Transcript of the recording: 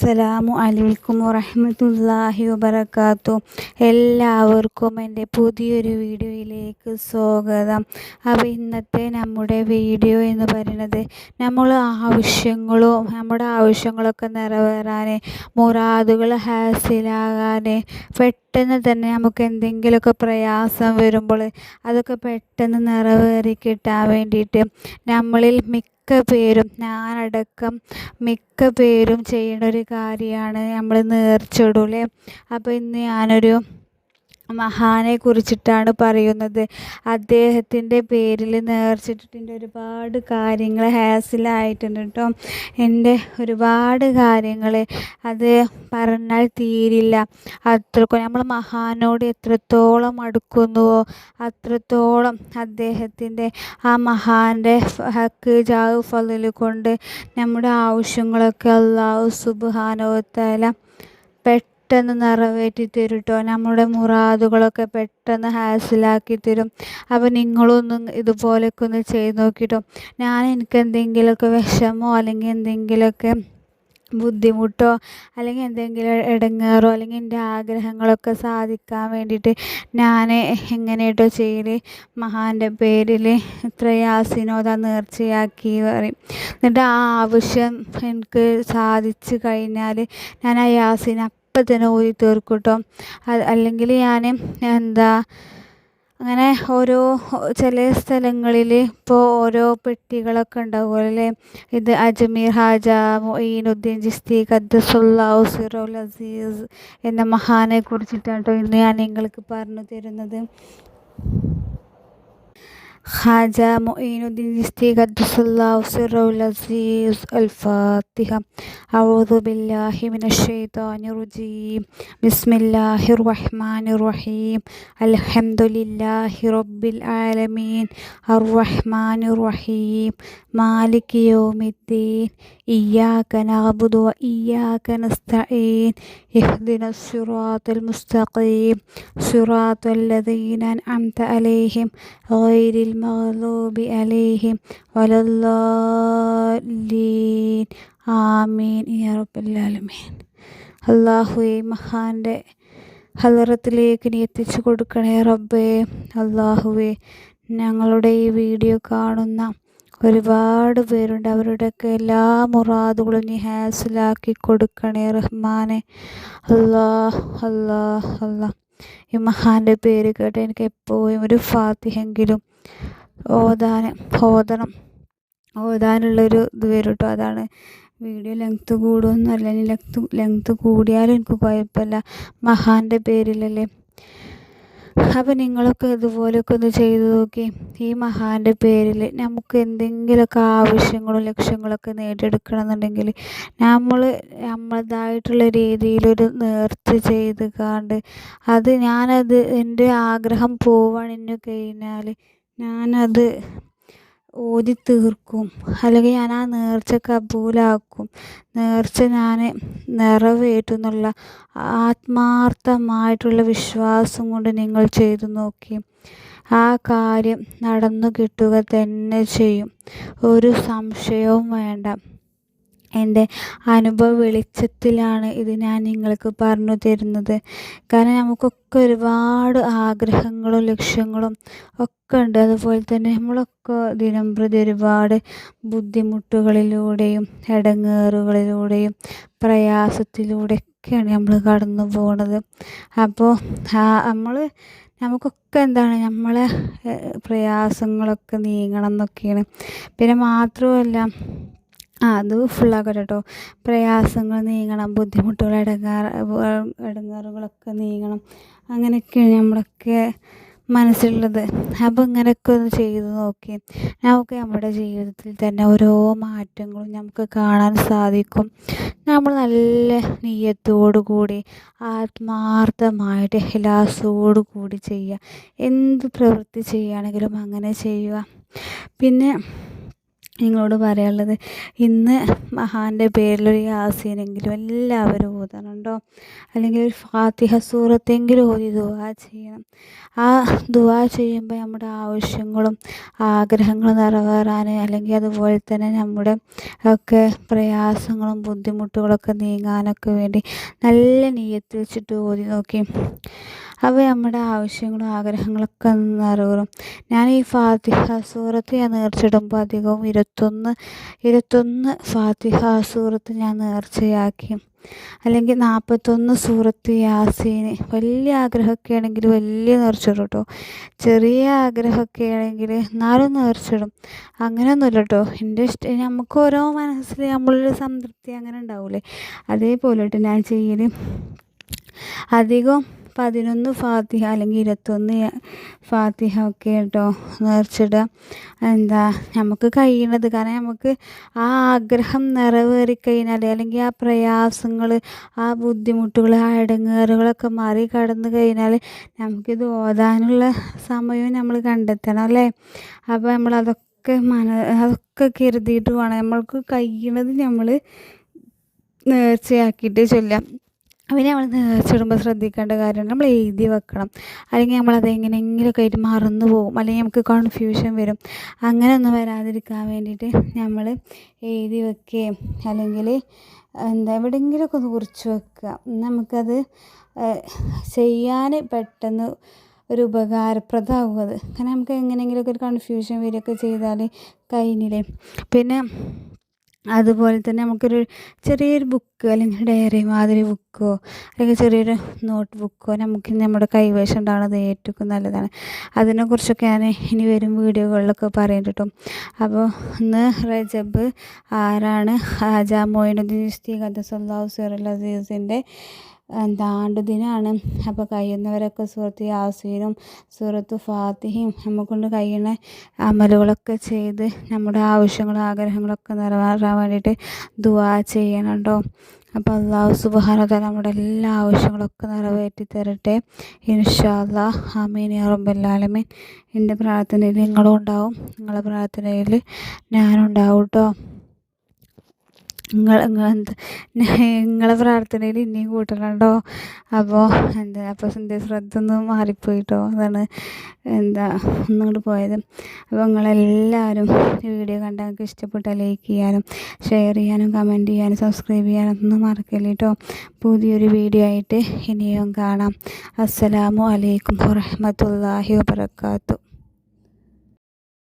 അസ്സലാമു അലൈക്കും വറഹ്മത്തുള്ളാഹി വബറകാതുഹു. എല്ലാവർക്കും എൻ്റെ പുതിയൊരു വീഡിയോയിലേക്ക് സ്വാഗതം. അപ്പോൾ ഇന്നത്തെ നമ്മുടെ വീഡിയോ എന്ന് പറയുന്നത് നമ്മുടെ ആവശ്യങ്ങളൊക്കെ നിറവേറാൻ, മുറാദുകൾ ഹാസിലാകാൻ, പെട്ടെന്ന് തന്നെ നമുക്ക് എന്തെങ്കിലുമൊക്കെ പ്രയാസം വരുമ്പോൾ അതൊക്കെ പെട്ടെന്ന് നിറവേറി കിട്ടാൻ വേണ്ടിയിട്ട് നമ്മളിൽ ഞാനടക്കം മിക്ക പേരും ചെയ്യുന്ന ഒരു കാര്യമാണ് നമ്മൾ നേർച്ചയിടൂലേ. അപ്പോൾ ഇന്ന് ഞാനൊരു മഹാനെ കുറിച്ചിട്ടാണ് പറയുന്നത്. അദ്ദേഹത്തിൻ്റെ പേരിൽ നേർച്ചിട്ടിട്ടുണ്ട്. ഒരുപാട് കാര്യങ്ങൾ ഹാസിലായിട്ടുണ്ട് കേട്ടോ. എൻ്റെ ഒരുപാട് കാര്യങ്ങൾ അത് പറഞ്ഞാൽ തീരില്ല. അത്രക്കും നമ്മൾ മഹാനോട് എത്രത്തോളം അടുക്കുന്നുവോ അത്രത്തോളം അദ്ദേഹത്തിൻ്റെ ആ മഹാൻ്റെ ഹക്ക് ജാഹ് ഫളിൽ കൊണ്ട് നമ്മുടെ ആവശ്യങ്ങളൊക്കെ അല്ലാഹു സുബ്ഹാനഹു വ തആല പെട്ടെന്ന് നിറവേറ്റി തരും കേട്ടോ. നമ്മുടെ മുറാദുകളൊക്കെ പെട്ടെന്ന് ഹാസിലാക്കി തരും. അപ്പോൾ നിങ്ങളൊന്നും ഇതുപോലെയൊക്കെ ഒന്ന് ചെയ്ത് നോക്കിയിട്ടോ. എനിക്ക് എന്തെങ്കിലുമൊക്കെ വിഷമോ അല്ലെങ്കിൽ എന്തെങ്കിലുമൊക്കെ ബുദ്ധിമുട്ടോ അല്ലെങ്കിൽ എന്തെങ്കിലും ഇടങ്ങേറോ അല്ലെങ്കിൽ എൻ്റെ ആഗ്രഹങ്ങളൊക്കെ സാധിക്കാൻ വേണ്ടിയിട്ട് ഞാൻ എങ്ങനെയായിട്ടോ ചെയ്യൽ, മഹാൻ്റെ പേരിൽ ഇത്ര യാസീനോദ നേർച്ചയാക്കി പറയും. എന്നിട്ട് ആ ആവശ്യം എനിക്ക് സാധിച്ചു കഴിഞ്ഞാൽ ഞാൻ ആ യാസീൻ അപ്പം തന്നെ ഓതി തീർക്കും കേട്ടോ. അല്ലെങ്കിൽ ഞാൻ അങ്ങനെ ചില സ്ഥലങ്ങളിൽ ഇപ്പോൾ ഓരോ പെട്ടികളൊക്കെ ഉണ്ടാവുമല്ലോ അല്ലേ. ഇത് അജ്മീർ ഹാജ മൊയ്നുദ്ദീൻ ചിസ്തി ഖദ്ദസുല്ലാഹു സിറഹുൽ അസീസ് എന്ന മഹാനെ കുറിച്ചിട്ടാണ് കേട്ടോ ഇന്ന് ഞാൻ നിങ്ങൾക്ക് പറഞ്ഞു തരുന്നത്. ഖാജ മൊയ്നുദ്ദീൻ ചിസ്തി ഖദ്ദസുല്ലാഹു സിറഹുൽ അസീസ്. അൽ-ഫാത്തിഹ. അഊദു ബില്ലാഹി മിനശ് ശൈത്വാനിർ റജീം. ബിസ്മില്ലാഹിർ റഹ്മാനിർ റഹീം. അൽഹംദുലില്ലാഹി റബ്ബിൽ ആലമീൻ. അർറഹ്മാനിർ റഹീം. മാലികി യൗമിദ്ദീൻ. ഇയ്യാക നഅ്ബുദു വ ഇയ്യാക നസ്തഈൻ. ഇഹ്ദിനസ് സിറാത്തൽ മുസ്തഖീം. സിറാത്തൽ ലദീന അൻഅംത അലൈഹിം ഗൈറിൽ മഗ്ദൂബി അലൈഹിം വലദ്ദാല്ലീൻ. ആമീൻ യാ റബ്ബൽ ആലമീൻ. അല്ലാഹുവേ, മഹാൻ്റെ ഹളറത്തിലേക്ക് നീ എത്തിച്ചു കൊടുക്കണേ റബ്ബേ. അല്ലാഹുവേ, ഞങ്ങളുടെ ഈ വീഡിയോ കാണുന്ന ഒരുപാട് പേരുണ്ട്. അവരുടെയൊക്കെ എല്ലാ മുറാദുകളും നീ ഹാസിലാക്കി കൊടുക്കണേ റഹ്മാനെ. അല്ലാഹ് അല്ലാഹ് അല്ലാഹ്. ഈ മഹാൻ്റെ പേര് കേട്ട് എനിക്ക് എപ്പോഴും ഒരു ഫാത്തിഹെങ്കിലും ഓതാനുള്ളൊരു ഇത് വരും കേട്ടോ. അതാണ് വീഡിയോ ലെങ്ത്ത് കൂടുമെന്നല്ല. ഇനി ലെങ്ത്ത് കൂടിയാലും എനിക്ക് കുഴപ്പമില്ല, മഹാൻ്റെ പേരിലല്ലേ. അപ്പോൾ നിങ്ങളൊക്കെ ഇതുപോലെയൊക്കെ ഒന്ന് ചെയ്തു നോക്കി. ഈ മഹാൻ്റെ പേരിൽ നമുക്ക് എന്തെങ്കിലുമൊക്കെ ആവശ്യങ്ങളും ലക്ഷ്യങ്ങളൊക്കെ നേടിയെടുക്കണം എന്നുണ്ടെങ്കിൽ നമ്മളതായിട്ടുള്ള രീതിയിലൊരു നേർച്ച ചെയ്ത് കണ്ട് ഞാനത് എൻ്റെ ആഗ്രഹം പോവാണിന്നു കഴിഞ്ഞാൽ ഞാനത് ഓതി തീർക്കും. അല്ലെങ്കിൽ ഞാൻ ആ നേർച്ച കബൂലാക്കും. നേർച്ച ഞാൻ നിറവേറ്റുന്നുള്ള ആത്മാർത്ഥമായിട്ടുള്ള വിശ്വാസം കൊണ്ട് നിങ്ങൾ ചെയ്തു നോക്കി. ആ കാര്യം നടന്നു കിട്ടുക തന്നെ ചെയ്യും. ഒരു സംശയവും വേണ്ട. എൻ്റെ അനുഭവ വെളിച്ചത്തിലാണ് ഇത് ഞാൻ നിങ്ങൾക്ക് പറഞ്ഞു തരുന്നത്. കാരണം നമുക്കൊക്കെ ഒരുപാട് ആഗ്രഹങ്ങളും ലക്ഷ്യങ്ങളും ഒക്കെ ഉണ്ട്. അതുപോലെ തന്നെ നമ്മളൊക്കെ ദിനംപ്രതി ഒരുപാട് ബുദ്ധിമുട്ടുകളിലൂടെയും ഇടങ്ങേറുകളിലൂടെയും പ്രയാസത്തിലൂടെയൊക്കെയാണ് നമ്മൾ കടന്നു പോകുന്നത്. അപ്പോൾ നമുക്കൊക്കെ നമ്മളെ പ്രയാസങ്ങളൊക്കെ നീങ്ങണം എന്നൊക്കെയാണ്. പിന്നെ മാത്രമല്ല അത് ഫുള്ളാക്കട്ടെ കേട്ടോ. പ്രയാസങ്ങൾ നീങ്ങണം, ബുദ്ധിമുട്ടുകൾ ഇടങ്ങേറുകളൊക്കെ നീങ്ങണം, അങ്ങനെയൊക്കെയാണ് നമ്മളൊക്കെ മനസ്സിലുള്ളത്. അപ്പോൾ ഇങ്ങനെയൊക്കെ ഒന്ന് ചെയ്തു നോക്കി നമുക്ക് നമ്മുടെ ജീവിതത്തിൽ തന്നെ ഓരോ മാറ്റങ്ങളും നമുക്ക് കാണാൻ സാധിക്കും. നമ്മൾ നല്ല നിയ്യത്തോടു കൂടി ആത്മാർത്ഥമായിട്ട് ഇഖ്ലാസോടു കൂടി ചെയ്യുക. എന്ത് പ്രവൃത്തി ചെയ്യുകയാണെങ്കിലും അങ്ങനെ ചെയ്യുക. പിന്നെ നിങ്ങളോട് പറയാനുള്ളത്, ഇന്ന് മഹാൻ്റെ പേരിലൊരു യാസീനെങ്കിലും എല്ലാവരും ഓതണം കേട്ടോ. അല്ലെങ്കിൽ ഒരു ഫാത്തിഹ സൂറത്തെങ്കിലും ഓതി ദുആ ചെയ്യണം. ആ ദുആ ചെയ്യുമ്പോൾ നമ്മുടെ ആവശ്യങ്ങളും ആഗ്രഹങ്ങളും നിറവേറാൻ, അല്ലെങ്കിൽ അതുപോലെ തന്നെ നമ്മുടെ ഒക്കെ പ്രയാസങ്ങളും ബുദ്ധിമുട്ടുകളൊക്കെ നീങ്ങാനൊക്കെ വേണ്ടി നല്ല നിയ്യത്ത് വെച്ചിട്ട് ഓതി നോക്കി. അപ്പോൾ നമ്മുടെ ആവശ്യങ്ങളും ആഗ്രഹങ്ങളൊക്കെ നിറവേറും. ഞാൻ ഈ ഫാത്തിഹ സൂറത്ത് ഞാൻ നേർച്ചയിടുമ്പോൾ അധികവും 21 ഫാത്തിഹ സൂറത്ത് ഞാൻ നേർച്ചയാക്കി. അല്ലെങ്കിൽ 41 സൂറത്ത് യാസീന്. വലിയ ആഗ്രഹമൊക്കെ ആണെങ്കിൽ വലിയ നേർച്ചയിടും കേട്ടോ. ചെറിയ ആഗ്രഹമൊക്കെ ആണെങ്കിൽ എന്നാലും നേർച്ചയിടും. അങ്ങനെയൊന്നുമില്ല കേട്ടോ. എൻ്റെ ഇഷ്ടം നമുക്ക് ഓരോ മനസ്സിൽ നമ്മളൊരു സംതൃപ്തി അങ്ങനെ ഉണ്ടാവില്ലേ, അതേപോലെ കേട്ടോ ഞാൻ ചെയ്യൽ. അധികം 11 ഫാത്തിഹ അല്ലെങ്കിൽ 21 ഫാത്തിഹ ഒക്കെ കേട്ടോ നേർച്ചിടുക. നമുക്ക് കഴിയണത്, കാരണം നമുക്ക് ആ ആഗ്രഹം നിറവേറിക്കഴിഞ്ഞാൽ, അല്ലെങ്കിൽ ആ പ്രയാസങ്ങൾ, ആ ബുദ്ധിമുട്ടുകൾ, ആ ഇടങ്ങേറുകളൊക്കെ മറികടന്ന് കഴിഞ്ഞാൽ നമുക്കിത് ഓതാനുള്ള സമയവും നമ്മൾ കണ്ടെത്തണം അല്ലേ. അപ്പോൾ നമ്മളതൊക്കെ അതൊക്കെ കരുതിയിട്ട് വേണം നമ്മൾക്ക് കഴിയണത് നമ്മൾ നേർച്ചയാക്കിയിട്ട് ചൊല്ലാം. പിന്നെ നമ്മൾ നേർച്ചയിടുമ്പോൾ ശ്രദ്ധിക്കേണ്ട കാര്യമാണ്, നമ്മൾ എഴുതി വെക്കണം. അല്ലെങ്കിൽ നമ്മളത് എങ്ങനെയെങ്കിലുമൊക്കെ ആയിട്ട് മറന്നു പോകും, അല്ലെങ്കിൽ നമുക്ക് കൺഫ്യൂഷൻ വരും. അങ്ങനെയൊന്നും വരാതിരിക്കാൻ വേണ്ടിയിട്ട് നമ്മൾ എഴുതി വെക്കുകയും അല്ലെങ്കിൽ എവിടെയെങ്കിലുമൊക്കെ ഒന്ന് കുറിച്ച് വെക്കുക. നമുക്കത് ചെയ്യാൻ പെട്ടെന്ന് ഒരു ഉപകാരപ്രദമാകും അത്. കാരണം നമുക്ക് എങ്ങനെയെങ്കിലുമൊക്കെ ഒരു കൺഫ്യൂഷൻ വരികയൊക്കെ ചെയ്താൽ കഴിഞ്ഞില്ലേ. പിന്നെ അതുപോലെ തന്നെ നമുക്കൊരു ചെറിയൊരു ബുക്ക് അല്ലെങ്കിൽ ഡയറി മാതിരി ബുക്കോ അല്ലെങ്കിൽ ചെറിയൊരു നോട്ട് ബുക്കോ നമുക്ക് നമ്മുടെ കൈവശം ഉണ്ടാകുന്നത് ഏറ്റവും നല്ലതാണ്. അതിനെക്കുറിച്ചൊക്കെ ഞാൻ ഇനി വരും വീഡിയോകളിലൊക്കെ പറയുന്നുണ്ട് കേട്ടോ. അപ്പോൾ ഇന്ന് റജബ് 6 ഹാജാ മൊയിനുദ്ദീൻ ചിശ്തി ഖദ്ദസല്ലാഹു സിറൽ അസീസിൻ്റെ ആണ്ടുദിനമാണ്. അപ്പോൾ കഴിയുന്നവരൊക്കെ സൂറത്ത് യാസീനും സൂറത്ത് ഫാത്തിഹയും നമുക്കൊണ്ട് കഴിയുന്ന അമലുകളൊക്കെ ചെയ്ത് നമ്മുടെ ആവശ്യങ്ങളും ആഗ്രഹങ്ങളൊക്കെ നിറവേറാൻ വേണ്ടിയിട്ട് ദുആ ചെയ്യണം കേട്ടോ. അപ്പോൾ അല്ലാഹു സുബ്ഹാനഹു വ തആല നമ്മുടെ എല്ലാ ആവശ്യങ്ങളൊക്കെ നിറവേറ്റി തരട്ടെ ഇൻഷാ അല്ലാഹ്. ആമീൻ യാ റബ്ബൽ ആലമീൻ. എൻ്റെ പ്രാർത്ഥനയിൽ നിങ്ങളും ഉണ്ടാവും, നിങ്ങളുടെ പ്രാർത്ഥനയിൽ ഞാനുണ്ടാവും കേട്ടോ. നിങ്ങളെ പ്രാർത്ഥനയിൽ ഇനിയും കൂട്ടണം കേട്ടോ. അപ്പോൾ എൻ്റെ ശ്രദ്ധ ഒന്ന് മാറിപ്പോയിട്ടോ, അതാണ് ഒന്നുകൂടി പോയത്. അപ്പോൾ നിങ്ങളെല്ലാവരും ഈ വീഡിയോ കണ്ടാൽ നിങ്ങൾക്ക് ഇഷ്ടപ്പെട്ടാൽ ലൈക്ക് ചെയ്യാനും ഷെയർ ചെയ്യാനും കമൻറ്റ് ചെയ്യാനും സബ്സ്ക്രൈബ് ചെയ്യാനും ഒന്നും മറക്കല്ലേ കേട്ടോ. പുതിയൊരു വീഡിയോ ആയിട്ട് ഇനിയും കാണാം. അസ്സലാമു അലൈക്കും വറഹ്മത്തുള്ളാഹി വബറകാതുഹു.